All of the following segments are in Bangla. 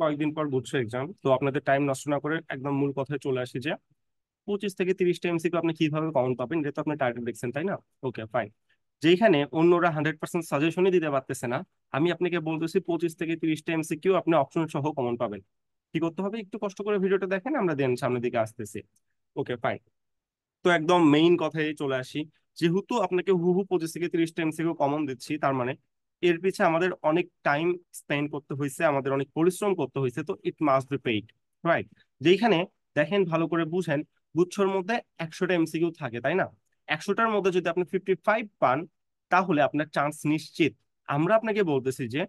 কয়েকদিন পর গুচ্ছ এক্সাম, তো আপনাদের টাইম নষ্ট না করে একদম মূল কথায় চলে আসি যে 25 থেকে 30টা এমসিকিউ আপনি কিভাবে কমন পাবেন, এটা তো আপনি টার্গেট দেখছেন তাই না? Okay fine. যেখানে অন্যরা 100% সাজেশনই দিতে পারতেছে না, আমি আপনাকে বলতেছি 25 থেকে 30টা এমসিকিউ আপনি অপশন সহ কমন পাবেন। কি করতে হবে, একটু কষ্ট করে ভিডিওটা দেখেন, আমরা দেন সামনের দিকে আসতেছি। Okay fine. তো একদম মেইন কথায় চলে আসি। যেহেতু আপনাকে হুবহু 25 থেকে 30টা এমসিকিউ কমন দিচ্ছি, তার মানে এর পিছে আমাদের অনেক টাইম স্পেন্ড করতে হয়েছে, আমাদের অনেক পরিশ্রম করতে হয়েছে, তো it must be paid, right? যেখানে দেখেন ভালো করে বুঝেন, গুচ্ছর মধ্যে 100টা এমসিকিউ থাকে তাই না? 100টার মধ্যে যদি আপনি 55 পান, তাহলে আপনার চান্স নিশ্চিত। আমরা আপনাকে বলতেছি যে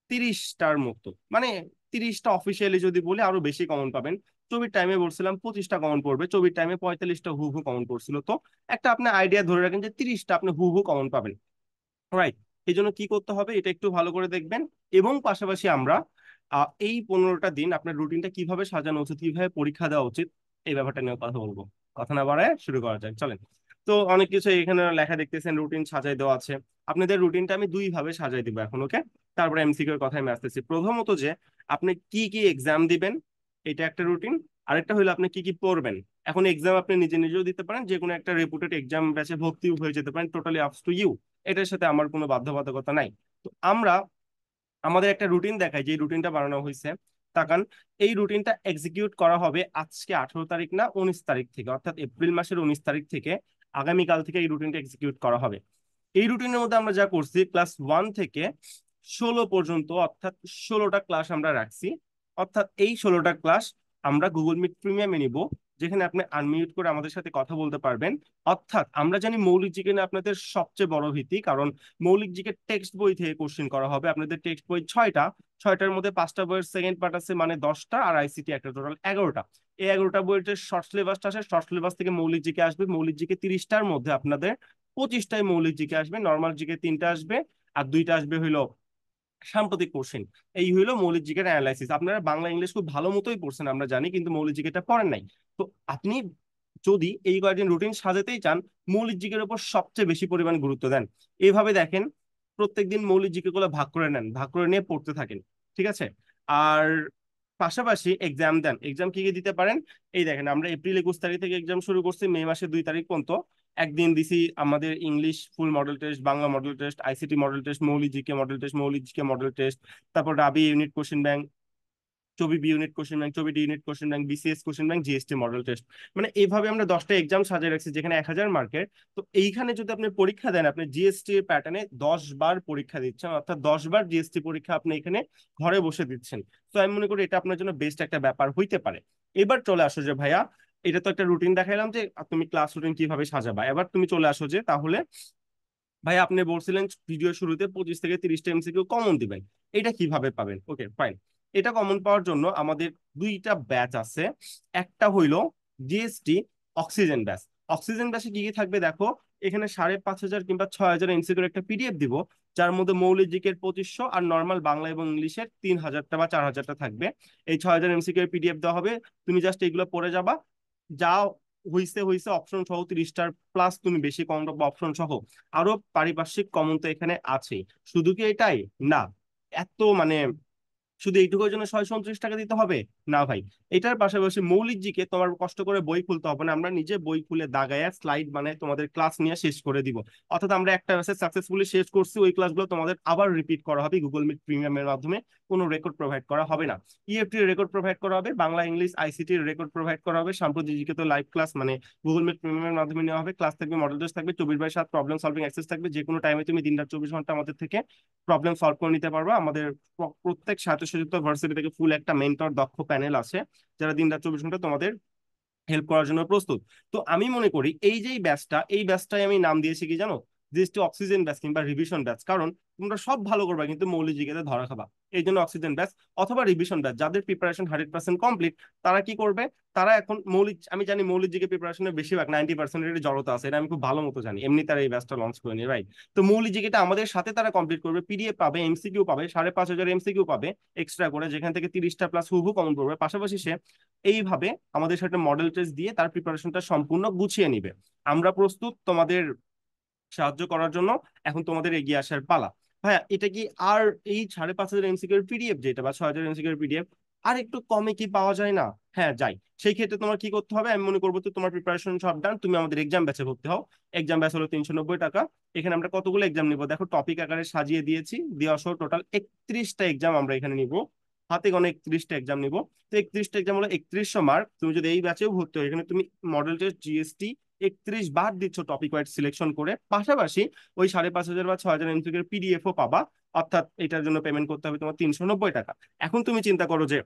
30টার মতো, মানে 30টা অফিসিয়ালি যদি বলি আরো বেশি কমন পাবেন। চবির টাইমে বলছিলাম 25টা কমন পড়বে, চবির টাইমে 45টা হু হু কমন পড়ছিল। তো একটা আপনি আইডিয়া ধরে রাখেন যে 30টা আপনি হু হু কমন পাবেন, রাইট? এই জন্য কি করতে হবে এটা একটু ভালো করে দেখবেন। এবং পাশাপাশি আমরা এই 15টা দিন আপনার রুটিনটা কিভাবে সাজানো উচিত, কিভাবে পরীক্ষা দেওয়া উচিত, এই ব্যাপারটা নিয়ে কথা বলবো। কথা না বাড়ায় শুরু করা যাক, চলেন। তো অনেক কিছু এখানে লেখা দেখতেছেন, রুটিন সাজাই দেওয়া আছে। আপনাদের রুটিনটা আমি দুই ভাবে সাজাই দিব এখন, ওকে? তারপরে এমসিকিউ এর কথায় আমি আসতেছি। প্রথমত যে আপনি কি কি এক্সাম দিবেন, এটা একটা রুটিন। আরেকটা হলো আপনি কি কি পড়বেন। এখন এক্সাম আপনি নিজে নিজেও দিতে পারেন, যে কোনো একটা রেপুটেড এক্সাম ব্যাচে ভর্তিও হয়ে যেতে পারেন, টোটালি আপস টু ইউ। এটার সাথে আমার কোনো বাধ্যবাধকতা নাই। তো আমরা আমাদের একটা রুটিন দেখাই, যে রুটিনটা বানানো হয়েছে। তাকান, এই রুটিনটা এক্সিকিউট করা হবে আজকে 18 তারিখ না 19 তারিখ থেকে, অর্থাৎ এপ্রিল মাসের 19 তারিখ থেকে। আগামীকাল থেকে এই রুটিনটা এক্সিকিউট করা হবে। এই রুটিনের মধ্যে আমরা যা করছি, ক্লাস 1 থেকে 16 পর্যন্ত, অর্থাৎ 16টা ক্লাস আমরা রাখছি। অর্থাৎ এই 16টা ক্লাস আমরা গুগল মিট প্রিমিয়ামে নিব, যেখানে আপনি আনমিউট করে আমাদের সাথে কথা বলতে পারবেন। অর্থাৎ আমরা জানি মৌলিক জিকে নিয়ে আপনাদের সবচেয়ে বড় ভীতি, কারণ মৌলিক জিকে টেক্সট বই থেকে কোশ্চেন করা হবে। আপনাদের টেক্সট বই 6টা, 6টার মধ্যে 5টা বইয়ের সেকেন্ড পার্ট আছে, মানে 10টা, আর আইসিটি একটা, টোটাল 11টা। এই 11টা বইয়ের যে শর্ট সিলেবাসটা আসে, শর্ট সিলেবাস থেকে মৌলিক জিকে আসবে। মৌলিক জিকে 30টার মধ্যে আপনাদের 25টায় মৌলিক জিকে আসবে, নর্মাল জিকে 3টা আসবে, আর 2টা আসবে হইলো সাম্প্রতিক কোশ্চেন। এই হইলো মৌলিক জিকের অ্যানালাইসিস। আপনারা বাংলা ইংলিশ খুব ভালো মতোই পড়ছেন আমরা জানি, কিন্তু মৌলিক জিকেটা পড়েন নাই। তো আপনি যদি এই কয়েকদিন রুটিন সাজাতেই চান, মৌলিক জিকের উপর সবচেয়ে বেশি পরিমাণ গুরুত্ব দেন। এইভাবে দেখেন, প্রত্যেকদিন মৌলিক জিকে গুলো ভাগ করে নেন, ভাগ করে নিয়ে পড়তে থাকেন, ঠিক আছে? আর পাশাপাশি এক্সাম দেন। এক্সাম কি কি দিতে পারেন, এই দেখেন, আমরা এপ্রিল 21 তারিখ থেকে এক্সাম শুরু করছি, মে মাসের 2 তারিখ পর্যন্ত। একদিন দিছি আমাদের English full model test, Bangla model test, ICT model test, মৌলিক জিকে মডেল টেস্ট, মৌলিক জিকে মডেল টেস্ট, তারপর রাবি ইউনিট কোশ্চেন ব্যাংক, চবি বি ইউনিট কোশ্চেন ব্যাংক, চবি D unit question bank, BCS question bank, GST model test. মানে এইভাবে আমরা 10টা এক্সাম সাজিয়ে রাখছি, যেখানে 1000 মার্কের। তো এইখানে যদি আপনি পরীক্ষা দেন, আপনি জিএসটি এর প্যাটার্নে 10বার পরীক্ষা দিচ্ছেন, অর্থাৎ 10বার জিএসটি পরীক্ষা আপনি এখানে ঘরে বসে দিচ্ছেন। তো আমি মনে করি এটা আপনার জন্য বেস্ট একটা ব্যাপার হইতে পারে। এবার চলে আসো যে ভাইয়া, এটা তো একটা রুটিন দেখাইলাম যে তুমি ক্লাস রুটিন কিভাবে সাজাবা। এবার তুমি চলে আসো যে তাহলে ভাই, আপনি বলছিলেন ভিডিও শুরুতে 25 থেকে 30টা এমসিকিউ কমন দিবেন, এটা কিভাবে পাবেন? Okay fine. এটা কমন পাওয়ার জন্য আমাদের দুইটা ব্যাচ আছে। একটা হইলো জিএসটি অক্সিজেন ব্যাচ। অক্সিজেন ব্যাচে কি কি থাকবে দেখো, এখানে 5,500 কিংবা 6,000 এমসিকিউর একটা পিডিএফ দিব, যার মধ্যে মৌলিক জিকের 2500 আর নর্মাল বাংলা এবং ইংলিশের 3,000টা বা 4,000টা থাকবে। এই 6,000 এমসিকিউ এর পিডিএফ দেওয়া হবে, তুমি জাস্ট এগুলো পড়ে যাবা। যা হইছে হইছে, অপশন সহ 30টার প্লাস তুমি বেশি কমন পাবো অপশন সহ। আরো পারিপার্শ্বিক কমন তো এখানে আছেই। শুধু কি এটাই না, এত মানে শুধু এইটুকুর জন্য 629 টাকা দিতে হবে? না ভাই। এটার পাশাপাশি মৌলিক জিকে তোমার কষ্ট করে বই খুলতে হবে না, আমরা নিজে বই খুলে দাগায়া স্লাইড মানে তোমাদের ক্লাস নিয়ে শেষ করে দিব। অর্থাৎ আমরা একটা মেসেজ সাকসেসফুলি শেষ করছি, ওই ক্লাসগুলো তোমাদের আবার রিপিট করা হবে গুগল মিট প্রিমিয়ামের মাধ্যমে। কোনো রেকর্ড প্রোভাইড করা হবে না। ইএফটি রেকর্ড প্রোভাইড করা হবে, Bangla English ICT record provide করা হবে, সাম্প্রতিক জিকে তো লাইভ ক্লাস মানে গুগল মিট প্রিমিয়ামের মাধ্যমে নেওয়া হবে। ক্লাস থাকবে, মডেল টেস্ট থাকবে, 24/7 প্রবলেম সলভিং অ্যাক্সেস থাকবে। যে কোনো টাইমে তুমি দিন রাত 24 ঘন্টা আমাদের থেকে প্রবলেম সলভ করে নিতে পারবা। আমাদের প্রত্যেক স্বায়ত্তশাসিত ভার্সিটি থেকে ফুল একটা মেন্টর দক্ষ প্যানেল আছে, যারা দিন রাত 24 ঘন্টা তোমাদের হেল্প করার জন্য প্রস্তুত। তো আমি মনে করি এই যে ব্যাচটা, এই ব্যাচটাই আমি নাম দিয়েছি কি জানো, জিএসটি অক্সিজেন ব্যাচ কিংবা রিভিশন ব্যাচ। কারণ তোমরা সব ভালো করবা কিন্তু মৌলিক জিকেতে ধরা খাবা, এই জন্য অক্সিজেন ব্যাচ। অথবা রিভিশন ব্যাচ, যাদের প্রিপারেশন 100% কমপ্লিট, তারা কি করবে, তারা এখন মৌলিক, আমি জানি মৌলিক জিকে প্রিপারেশনের বেশিরভাগ 90% জড়তা আছে, এটা আমি খুব ভালো মতো জানি, এমনি তারা এই ব্যাচটা লঞ্চ করে নি, রাইট? তো মৌলিক জিকেটা আমাদের সাথে তারা কমপ্লিট করবে, পিডিএফ পাবে, এমসিকিউ পাবে, 5,500 এমসিকিউ পাবে এক্সট্রা করে, যেখান থেকে 30টা প্লাস হুবহু কমন করবে। পাশাপাশি সে এইভাবে আমাদের সাথে মডেল টেস্ট দিয়ে তার প্রিপারেশনটা সম্পূর্ণ গুছিয়ে নিবে। আমরা প্রস্তুত তোমাদের সাহায্য করার জন্য, এখন তোমাদের এগিয়ে আসার পালা। ভাইয়া এটা কি আর এই 5,500 এমসিকিউর পিডিএফ যেটা বা 6,000 এমসিকিউর পিডিএফ আর একটু কমে কি পাওয়া যায় না? হ্যাঁ যাই। সেই ক্ষেত্রে তোমার কি করতে হবে আমি মনে করবো, তো তোমার প্রিপারেশন সব ডান, তুমি আমাদের এক্সাম ব্যাচে ভর্তি হও। এক্সাম ব্যাচ হলো 390 টাকা। এখানে আমরা কতগুলো এক্সাম নিবো দেখো, টপিক আকারে সাজিয়ে দিয়েছি, দেওয়া সহ টোটাল 31টা এক্সাম আমরা এখানে নিবো। হাতে গোনা 31টা এক্সাম নিবো। তো 31টা এক্সাম হলো 3100 মার্ক। তুমি যদি এই ব্যাচেও ভর্তি হও, এখানে তুমি মডেল টেস্ট, জিএসটি 31 বার দিচ্ছ টপিক ওয়াইজ সিলেকশন করে, পাশাপাশি ওই 5,500 বা 6,000 এমসিকিউর পিডিএফও পাবা। অর্থাৎ এটার জন্য পেমেন্ট করতে হবে তোমার 390 টাকা। এখন তুমি চিন্তা করো যে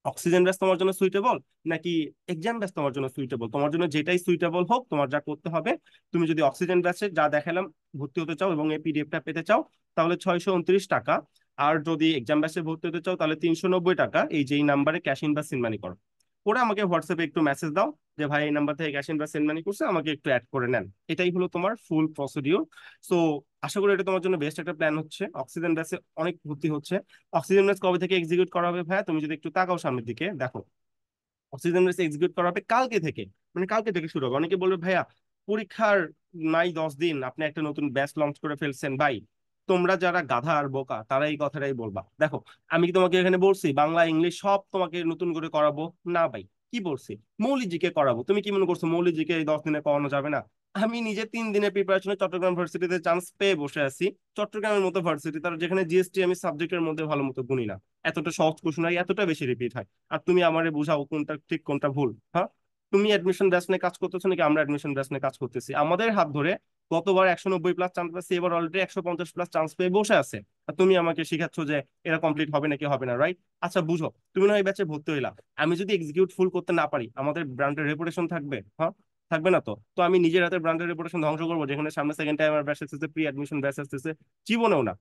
অক্সিজেন ব্যাস তোমার জন্য সুইটেবল নাকি এক্সাম ব্যাস তোমার জন্য সুইটেবল। তোমার জন্য যেটাই সুইটেবল হোক, তোমার যা করতে হবে, তুমি যদি অক্সিজেন ব্যাচে যা দেখালাম ভর্তি হতে চাও এবং এই পিডিএফটা পেতে চাও, তাহলে 629 টাকা। আর যদি এক্সাম ব্যাচে ভর্তি হতে চাও তাহলে 390 টাকা। এই যেই নাম্বারে ক্যাশ ইন বা সিন মানি করো, করে আমাকে হোয়াটসঅ্যাপে একটু মেসেজ দাও যে ভাই এই নাম্বার থেকে ক্যাশ ইন বা সেন্ড মানি করছে, আমাকে একটু অ্যাড করে নেন। এটাই হলো তোমার ফুল প্রসিডিউর। সো আশা করি এটা তোমার জন্য বেস্ট একটা প্ল্যান হচ্ছে। অক্সিজেন ব্যাচে অনেক ভর্তি হচ্ছে। অক্সিজেন ব্যাচ কবে থেকে এক্সিকিউট করা হবে ভাইয়া, তুমি যদি একটু তাকাও সামনের দিকে দেখো, অক্সিজেন ব্যাচ এক্সিকিউট করা হবে কালকে থেকে। মানে কালকে থেকে শুরু হবে। অনেকে বলবে ভাইয়া পরীক্ষার নাই 10 দিন আপনি একটা নতুন ব্যাচ লঞ্চ করে ফেলছেন। ভাই তোমরা যারা গাধা আর বোকা তারা এই কথাটাই বলবা। দেখো আমি কি তোমাকে এখানে বলছি বাংলা ইংলিশ সব তোমাকে নতুন করে করাবো? না ভাই। কি বলছি? মৌলিক জিকে করাবো। তুমি কি মনে করছো মৌলিক জিকে এই 10 দিনে করানো যাবে না? আমি নিজে 3 দিনের প্রিপারেশনে চট্টগ্রাম ভার্সিটিতে চান্স পেয়ে বসে আছি। চট্টগ্রামের মতো ভার্সিটি, তার যেখানে জিএসটি আমি সাবজেক্টের মধ্যে ভালো মতো গুনি না, এতটা সহজ কোশ্চেন হয়, এতটা বেশি রিপিট হয়। আর তুমি আমারে বুঝাও কোনটা ঠিক কোনটা ভুল। হ্যাঁ, তুমি অ্যাডমিশন ব্যাচ নিয়ে কাজ করতেছো নাকি আমরা অ্যাডমিশন ব্যাচ নিয়ে কাজ করতেছি? আমাদের হাত ধরে গতবার 190+ চান্স পেয়েছি, এবার অলরেডি 150+ চান্স পেয়ে বসে আছে। আর তুমি আমাকে শিখাচ্ছ যে এরা কমপ্লিট হবে নাকি হবে না, রাইট? আচ্ছা বুঝো, তুমি না এই ব্যাচে ভর্তি হইলা, আমি যদি এক্সিকিউট ফুল করতে না পারি আমাদের ব্র্যান্ডের রেপুটেশন থাকবে? হ্যাঁ, থাকবে না তো। তো আমি নিজের হাতে ব্র্যান্ডের রেপুটেশন ধ্বংস করবো, যেখানে সামনে সেকেন্ড টাইম আমার ব্যাচ আসতেছে, প্রি অ্যাডমিশন ব্যাচ আসতেছে? জীবনেও না।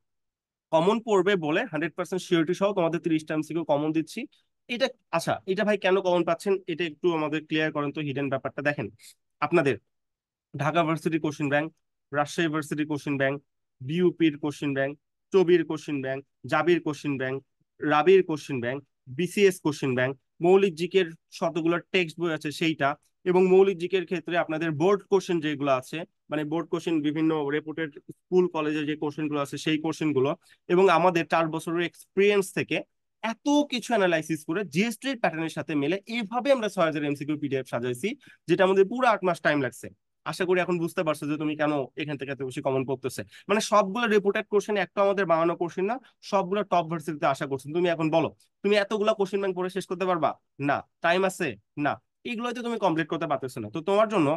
কমন পড়বে বলে 100% সিওরিটি সহ তোমাদের 30টা এমসিকিউ কমন দিচ্ছি। এটা আচ্ছা, এটা ভাই কেন কমন পাচ্ছেন এটা একটু আমাদের ক্লিয়ার করেন তো, হিডেন ব্যাপারটা দেখেন। আপনাদের Dhaka varsity question bank, Rajshahi varsity question bank, বিইউপির কোশ্চিন ব্যাংক, চবির কোশ্চিন ব্যাংক, জাবির কোশ্চিন ব্যাংক, রাবির question bank, BCS question bank, মৌলিক জিকের শতগুলো টেক্সট বই আছে সেইটা, এবং মৌলিক জিকের ক্ষেত্রে আপনাদের বোর্ড কোশ্চেন যেগুলো আছে, মানে বোর্ড কোশ্চেন বিভিন্ন রেপুটেড স্কুল কলেজের যে কোশ্চেন গুলো আছে সেই কোশ্চেন গুলো, এবং আমাদের 4 বছরের এক্সপিরিয়েন্স থেকে এত কিছু অ্যানালাইসিস করে জিএসটির প্যাটার্নের সাথে মিলে এইভাবে আমরা 6,000 এমসিকিউ পিডিএফ সাজাইছি, যেটা আমাদের পুরো 8 মাস টাইম লাগছে। আশা করি এখন বুঝতে পারছো যে তুমি কেন এখান থেকে এত বেশি কমন পড়তেছে। মানে সবগুলো রিপোর্টেড কোশ্চেন, একটা আমাদের বানানো কোশ্চেন না, সবগুলো টপ ভার্সিটিতে আশা করছেন। তুমি এখন বলো তুমি এতগুলো কোশ্চেন ব্যাংক পড়ে শেষ করতে পারবা? না। টাইম আছে? না। এগুলোই তো তুমি কমপ্লিট করতে পারতেছো না। তো তোমার জন্য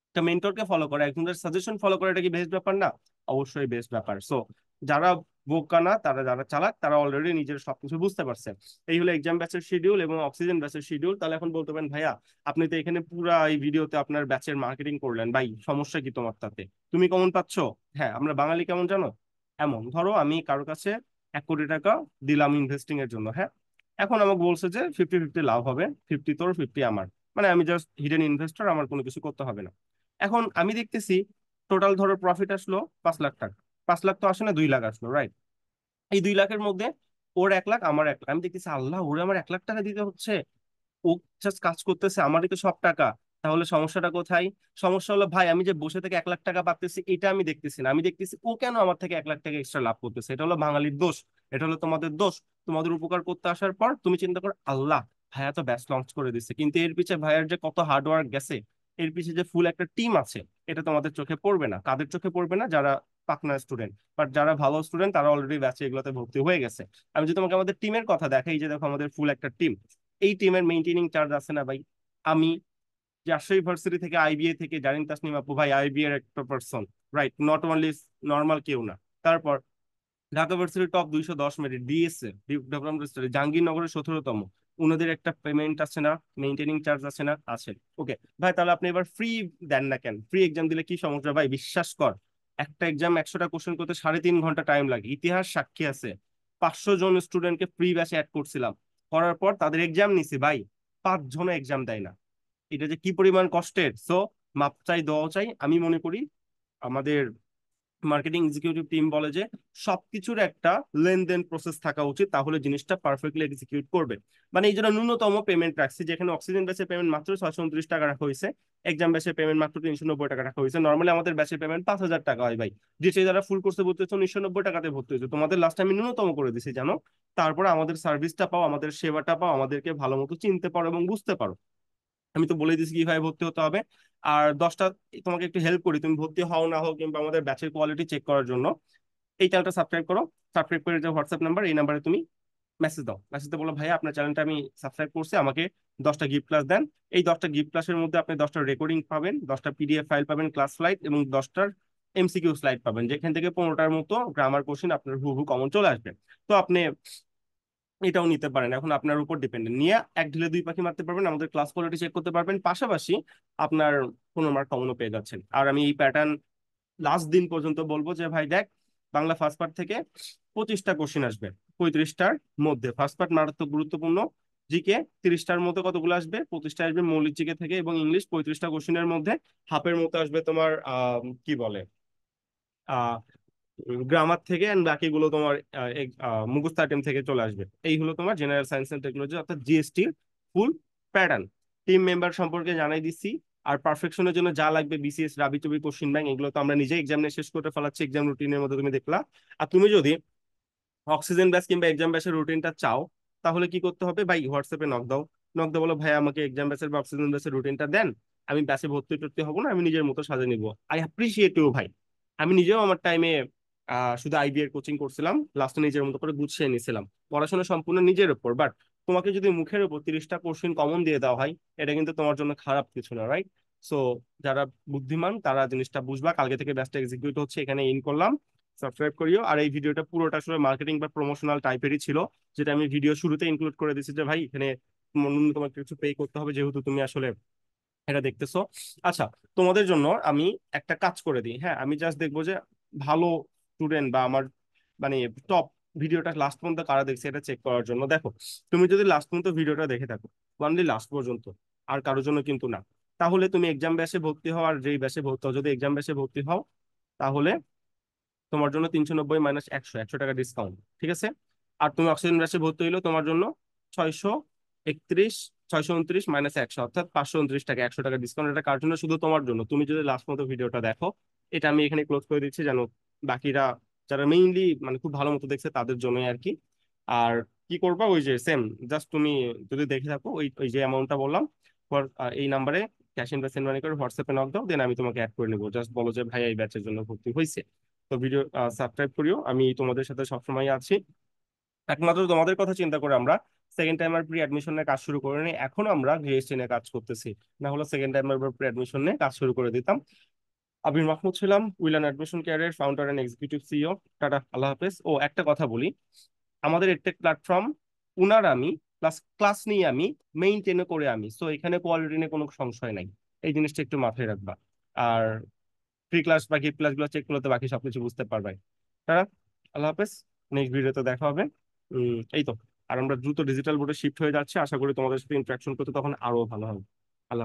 একটা মেন্টরকে ফলো করা, একজনের সাজেশন ফলো করা, এটা কি বেস্ট ব্যাপার না? অবশ্যই বেস্ট ব্যাপার। সো যারা বোকা না, তারা যারা চালাক, তারা অলরেডি নিজের সবকিছু বুঝতে পারছে। এই হলো এক্সাম ব্যাচের শিডিউল এবং অক্সিজেন ব্যাচের শিডিউল। তাহলে এখন বলতে পারেন ভাইয়া আপনি তো এখানে পুরা এই ভিডিওতে আপনার ব্যাচের মার্কেটিং করলেন, ভাই সমস্যা কি তোমার তাতে? তুমি কেমন পাচ্ছ? হ্যাঁ, আমরা বাঙালি কেমন জানো? এমন ধরো আমি কারো কাছে 1 কোটি টাকা দিলাম ইনভেস্টিং এর জন্য, হ্যাঁ। এখন আমাকে বলছে যে 50-50 লাভ হবে, 50 তোর 50 আমার। মানে আমি জাস্ট হিডেন ইনভেস্টর, আমার কোনো কিছু করতে হবে না। এখন আমি দেখতেছি টোটাল ধরো প্রফিট আসলো 5 লাখ টাকা। 5 লাখ তো আসে না, 2 লাখ আসলো, রাইট? এই 2 লাখের মধ্যে ওর 1 লাখ আমার 1 লাখ, আমি দেখতেছি আল্লাহ ওরে আমার 1 লাখ টাকা দিতে হচ্ছে। ও জাস্ট কাজ করতেছে, আমারই তো সব টাকা। তাহলে সমস্যাটা কোথায়? সমস্যা হলো ভাই আমি যে বসে থেকে 1 লাখ টাকা পাচ্ছি এটা আমি দেখতেছি না, আমি দেখতেছি ও কেন আমার থেকে 1 লাখ টাকা এক্সট্রা লাভ করতেছে। এটা হলো বাঙালির দোষ, এটা হলো তোমাদের দোষ। তোমাদের উপকার করতে আসার পর তুমি চিন্তা করো আল্লাহ ভাইয়া তো ব্যাচ লঞ্চ করে দিচ্ছে, কিন্তু এর পিছে ভাইয়ার যে কত হার্ড ওয়ার্ক গেছে, এর পিছে যে ফুল একটা টিম আছে, এটা তোমাদের চোখে পড়বে না। কাদের চোখে পড়বে না? যারা পাকনা স্টুডেন্ট। বাট যারা ভালো স্টুডেন্ট তারা অলরেডি ব্যাচে এগুলোতে ভর্তি হয়ে গেছে। আমি যদি তোমাকে আমাদের টিমের কথা দেখাই, যে দেখো আমাদের ফুল একটা টিম। এই টিমের মেইনটেনিং চার্জ আছে না ভাই? আমি রাজশাহী ইউনিভার্সিটি থেকে, আইবিএ থেকে জারিন তাসনিম আপু, ভাই আইবিএ এর একটা person, right? Not only normal কেউ না। তারপর ঢাকা ভার্সিটির top 210 merit DSA, development study, জাহাঙ্গীরনগরের 17তম। উনাদের একটা পেমেন্ট আছে না, মেইনটেনিং চার্জ আছে না? আছে। ওকে ভাই, তাহলে আপনি এবার ফ্রি দেন না কেন? ফ্রি এক্সাম দিলে কি সমস্যা ভাই? বিশ্বাস কর, একটা এক্সাম 100টা কোশ্চেন করতে 3.5 ঘন্টা টাইম লাগে। ইতিহাস সাক্ষী আছে, 500 জন স্টুডেন্টকে ফ্রি ব্যাচে অ্যাড করছিলাম, করার পর তাদের এক্সাম নিছি ভাই, 5 জনও এক্সাম দেয় না। এটা যে কি পরিমাণ কষ্টের। সো মাপ চাই, দোয়াও চাই। আমি মনে করি আমাদের মার্কেটিং এক্সিকিউটিভ টিম বলে যে সবকিছুর একটা লেনদেন প্রসেস থাকা উচিত, তাহলে জিনিসটা পারফেক্টলি এক্সিকিউট করবে। মানে এই জন্য ন্যূনতম পেমেন্ট রাখছি, যেখানে অক্সিজেন ব্যাচের পেমেন্ট মাত্র 629 টাকা রাখা হয়েছে, এক্সাম ব্যাচের পেমেন্ট মাত্র 390 টাকা রাখা হয়েছে। নর্মালি আমাদের ব্যাচের পেমেন্ট 5,000 টাকা হয় ভাই। যে যারা ফুল কোর্সে ভর্তি হচ্ছে 1990 টাকাতে ভর্তি হয়েছে, তোমাদের লাস্ট আমি ন্যূনতম করে দিছি জানো। তারপরে আমাদের সার্ভিসটা পাও, আমাদের সেবাটা পাও, আমাদেরকে ভালো মতো চিনতে পারো এবং বুঝতে পারো। আমি তো বলে দিচ্ছি কিভাবে ভর্তি হতে হবে। আর 10টা তোমাকে একটু হেল্প করি, তুমি ভর্তি হও না হও কিংবা আমাদের ব্যাচের কোয়ালিটি চেক করার জন্য এই চ্যানেলটা সাবস্ক্রাইব করো। সাবস্ক্রাইব করে যে হোয়াটসঅ্যাপ নাম্বার, এই নাম্বারে তুমি মেসেজ দাও, মেসেজে বলো ভাইয়া আপনার চ্যানেলটা আমি সাবস্ক্রাইব করছি, আমাকে 10টা গিফট ক্লাস দেন। এই 10টা গিফট ক্লাসের মধ্যে আপনি 10টা রেকর্ডিং পাবেন, 10টা পিডিএফ ফাইল পাবেন ক্লাস স্লাইড, এবং 10টার এমসিকিউ স্লাইড পাবেন, যেখান থেকে 15টার মতো গ্রামার কোশ্চেন আপনার হুবহু কমন চলে আসবে। তো আপনি এটাও নিতে পারেন, এখন আপনার উপর ডিপেন্ডেন্ট, নিয়ে এক ঢিলে দুই পাখি মারতে পারবেন, আমাদের ক্লাস কোয়ালিটি চেক করতে পারবেন, পাশাপাশি আপনার 15 মার্ক কমনও পেয়ে যাচ্ছেন। আর আমি এই প্যাটার্ন লাস্ট দিন পর্যন্ত বলবো যে ভাই দেখ, বাংলা ফার্স্ট পার্ট থেকে 25টা কোশ্চেন আসবে, 35টার মধ্যে ফার্স্ট পার্ট মারাত্মক গুরুত্বপূর্ণ। জিকে 30টার মধ্যে কতগুলো আসবে, 25টা আসবে মৌলিক জিকে থেকে, এবং ইংলিশ 35টা কোশ্চেনের মধ্যে হাফের মতো আসবে তোমার কি বলে গ্রামার থেকে, এন্ড বাকিগুলো তোমার মুখস্থ আইটেম থেকে চলে আসবে। এই হলো তোমার জেনারেল সায়েন্স এন্ড টেকনোলজি অর্থাৎ জিএসটির ফুল প্যাটার্ন। টিম মেম্বার সম্পর্কে জানাই দিচ্ছি। আর পারফেকশনের জন্য যা লাগবে, বিসিএস, রাবি টুবি, কোশ্চিন ব্যাংক, এগুলো তো আমরা নিজে এক্সাম নিয়ে শেষ করে ফেলাচ্ছি, এক্সাম রুটিনের মধ্যে তুমি দেখলা। আর তুমি যদি অক্সিজেন ব্যাচ কিংবা এক্সাম ব্যাচের রুটিনটা চাও, তাহলে কি করতে হবে ভাই, হোয়াটসঅ্যাপে নক দাও। নক দাও, বলো ভাই আমাকে এক্সাম ব্যাচের বা অক্সিজেন ব্যাচের রুটিনটা দেন, আমি ব্যাচে ভর্তি টর্তি হবো না, আমি নিজের মতো সাজে নিবো। আই অ্যাপ্রিসিয়েট ইউ ভাই। আমি নিজেও আমার টাইমে শুধু আইবি এর কোচিং করছিলাম, লাস্টে নিজের মতো করে গুছিয়ে নিয়েছিলাম, পড়াশোনা সম্পূর্ণ নিজের উপর। বাট তোমাকে যদি মুখের উপর 30টা কোশ্চেন কমন দিয়ে দেওয়া হয়, এটা কিন্তু তোমার জন্য খারাপ কিছু না, রাইট? সো যারা বুদ্ধিমান তারা জিনিসটা বুঝবা। কালকে থেকে ব্যাচটা এক্সিকিউট হচ্ছে, এখানে ইন করলাম, সাবস্ক্রাইব করিও। আর এই ভিডিওটা পুরোটা আসলে মার্কেটিং বা প্রমোশনাল টাইপেরই ছিল, যেটা আমি ভিডিও শুরুতে ইনক্লুড করে দিচ্ছি যে ভাই এখানে তোমাকে কিছু পে করতে হবে, যেহেতু তুমি আসলে এটা দেখতেছো। আচ্ছা, তোমাদের জন্য আমি একটা কাজ করে দিই, হ্যাঁ, আমি জাস্ট দেখবো যে ভালো স্টুডেন্ট বা আমার মানে টপ ভিডিওটা লাস্ট পর্যন্ত কারা দেখছে এটা চেক করার জন্য। দেখো, তুমি যদি লাস্ট পর্যন্ত ভিডিওটা দেখে থাকো, অনলি লাস্ট পর্যন্ত, আর কারোর জন্য কিন্তু না, তাহলে তুমি এক্সাম ব্যাচে ভর্তি হও। আর যেই ব্যাচে ভর্তি হও, যদি এক্সাম ব্যাচে ভর্তি হও, তাহলে তোমার জন্য 390 মাইনাস 100 টাকা ডিসকাউন্ট, ঠিক আছে? আর তুমি অক্সিজেন ব্যাচে ভর্তি হইলো, তোমার জন্য 631, 629 মাইনাস 100 অর্থাৎ 529 টাকা, 100 টাকা ডিসকাউন্ট। এটা কার জন্য? শুধু তোমার জন্য, তুমি যদি লাস্ট মতো ভিডিওটা দেখো। এটা আমি এখানে ক্লোজ করে দিচ্ছি যেন বাকিরা, যারা মেইনলি মানে খুব ভালো মতো দেখছে, তাদের জন্যই আর কি। আর কি করবা, ওই যে সেম, জাস্ট তুমি যদি দেখে থাকো, ওই ওই যে অ্যামাউন্টটা বললাম, এই নাম্বারে ক্যাশ ইন বা সেন্ড মানি করে হোয়াটসঅ্যাপে নক দাও, দেন আমি তোমাকে অ্যাড করে নেবো। জাস্ট বলো যে ভাই এই ব্যাচের জন্য ভর্তি হয়েছে। তো ভিডিও সাবস্ক্রাইব করিও, আমি তোমাদের সাথে সবসময় আছি। একমাত্র তোমাদের কথা চিন্তা করে আমরা সেকেন্ড টাইমার প্রি অ্যাডমিশনের কাজ শুরু করে নিই, এখন আমরা জিএসটি নিয়ে কাজ করতেছি। না হলে সেকেন্ড টাইমার প্রি অ্যাডমিশন নিয়ে কাজ শুরু করে দিতাম। আবির মাহমুদ ছিলাম, উইলান অ্যাডমিশন কেয়ারের founder and executive CEO. Ta ta, আল্লাহ হাফেজ। ও একটা কথা বলি, আমাদের এডটেক প্ল্যাটফর্ম উনার আমি প্লাস ক্লাস নিয়ে আমি মেইনটেনও করে আমি, সো এখানে কোয়ালিটি নিয়ে কোনো সংশয় নাই, এই জিনিসটা একটু মাথায় রাখবা। আর ফ্রি ক্লাস বা গিফট ক্লাস গুলো চেক করলে তো বাকি সবকিছু বুঝতে পারবে। তারা, আল্লাহ হাফেজ, নেক্সট ভিডিওতে দেখা হবে। এই তো। আর আমরা দ্রুত ডিজিটাল বোর্ডে শিফট হয়ে যাচ্ছি, আশা করি তোমাদের সাথে ইন্টারাকশন করতে তখন আরো ভালো হবে।